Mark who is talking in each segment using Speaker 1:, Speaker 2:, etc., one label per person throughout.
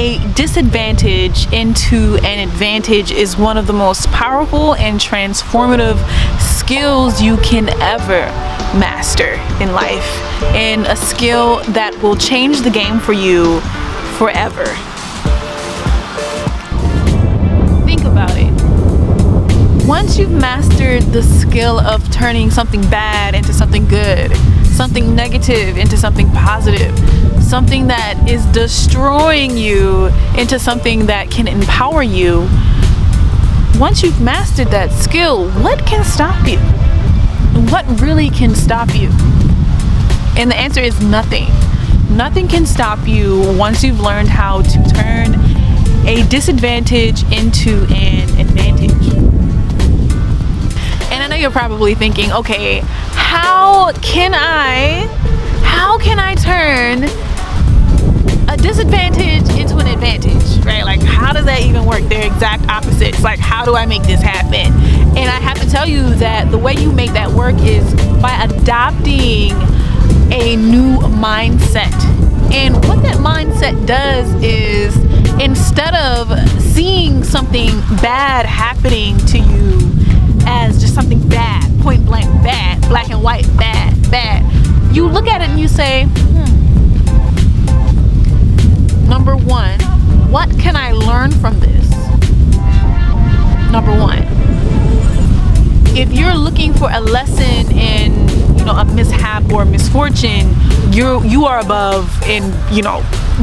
Speaker 1: a disadvantage into an advantage is one of the most powerful and transformative skills you can ever master in life, and a skill that will change the game for you forever. Think about it. Once you've mastered the skill of turning something bad into something good, something negative into something positive, something that is destroying you into something that can empower you, once you've mastered that skill, what can stop you? What really can stop you? And the answer is nothing. Nothing can stop you once you've learned how to turn a disadvantage into an advantage. And I know you're probably thinking, okay, how can I turn a disadvantage into an advantage, right? Like, how does that even work? They're exact opposites. Like, how do I make this happen? And I have to tell you that the way you make that work is by adopting a new mindset. And what that mindset does is, instead of seeing something bad happening to you as just something bad, point blank bad, black and white, bad, you look at it and you say, number one, what can I learn from this? Number one, if you're looking for a lesson in, a mishap or misfortune, you are above and,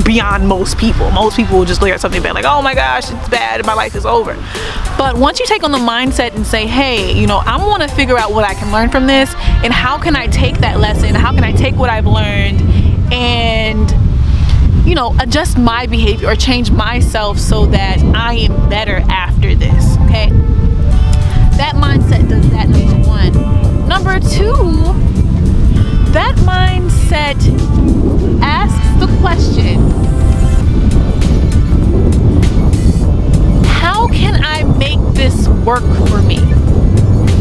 Speaker 1: beyond most people. Most people will just look at something bad like, oh my gosh, it's bad, my life is over. But once you take on the mindset and say, hey, I want to figure out what I can learn from this, and how can I take that lesson, how can I take what I've learned and adjust my behavior or change myself so that I am better after this, okay? That mindset does that, number one. Number two, that mindset asks the question, how can I make this work for me?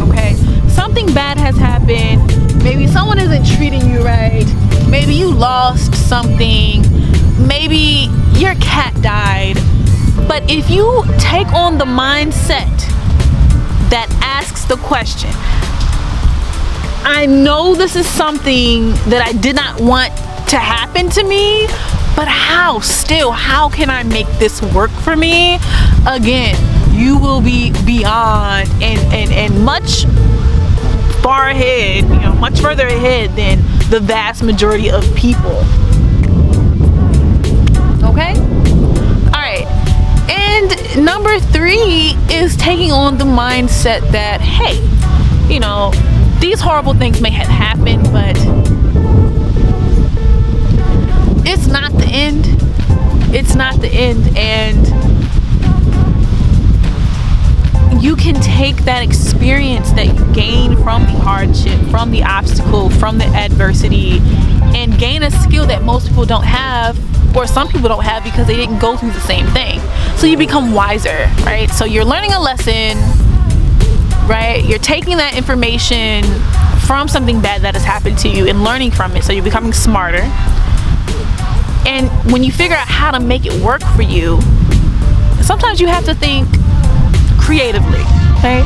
Speaker 1: Okay? Something bad has happened. Maybe someone isn't treating you right. Maybe you lost something. Maybe your cat died. But if you take on the mindset that asks the question, I know this is something that I did not want to happen to me, but how can I make this work for me? Again, you will be beyond and much far ahead, much further ahead than the vast majority of people. Okay? All right. And number three is taking on the mindset that, hey, these horrible things may have happened, but it's not the end. It's not the end. And you can take that experience that you gain from the hardship, from the obstacle, from the adversity, and gain a skill that most people don't have, or some people don't have because they didn't go through the same thing. So you become wiser, right? So you're learning a lesson, right? You're taking that information from something bad that has happened to you and learning from it. So you're becoming smarter. And when you figure out how to make it work for you, sometimes you have to think creatively, okay?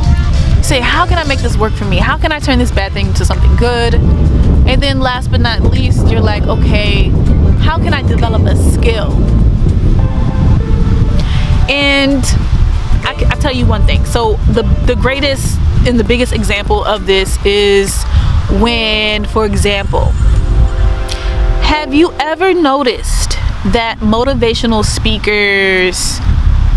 Speaker 1: Say, how can I make this work for me? How can I turn this bad thing into something good? And then last but not least, you're like, okay, how can I develop a skill? And I tell you one thing. So the greatest and the biggest example of this is when, for example, have you ever noticed that motivational speakers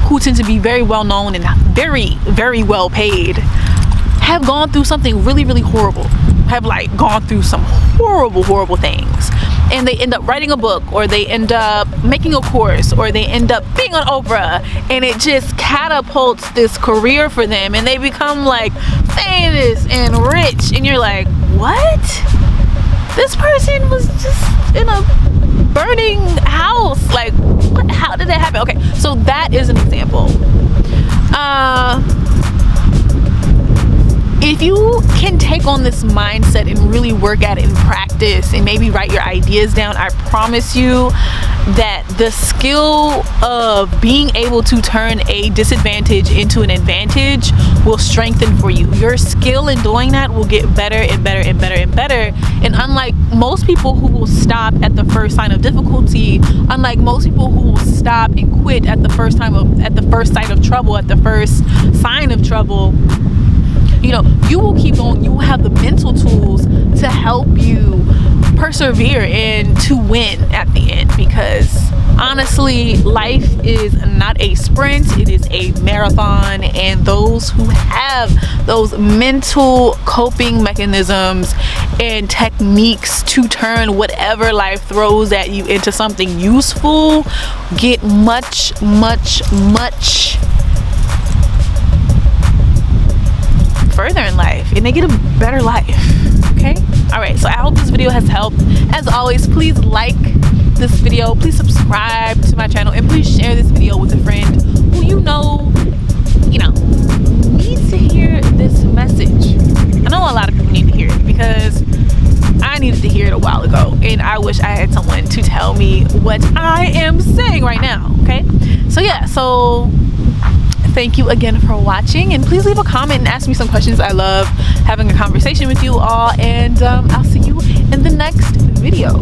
Speaker 1: who tend to be very well known and very, very well paid have gone through something really, really horrible, have gone through some horrible things, and they end up writing a book, or they end up making a course, or they end up being on Oprah, and it just catapults this career for them, and they become famous and rich, and you're like, what? This person was just in a burning house. What? How did that happen? Okay, so that is an example. If you can take take on this mindset and really work at it and practice and maybe write your ideas down, I promise you that the skill of being able to turn a disadvantage into an advantage will strengthen for you. Your skill in doing that will get better and better and better and better. And unlike most people who will stop at the first sign of difficulty, unlike most people who will stop and quit at the first sight of trouble, at the first sign of trouble, you know, you will keep going. You will have the mental tools to help you persevere and to win at the end, because honestly, life is not a sprint, it is a marathon. And those who have those mental coping mechanisms and techniques to turn whatever life throws at you into something useful get much further in life, and they get a better life. Okay, all right, so I hope this video has helped. As always, please like this video, please subscribe to my channel, and please share this video with a friend who you know needs to hear this message. I know a lot of people need to hear it, because I needed to hear it a while ago, and I wish I had someone to tell me what I am saying right now. Okay, so yeah, so thank you again for watching, and please leave a comment and ask me some questions. I love having a conversation with you all, and I'll see you in the next video.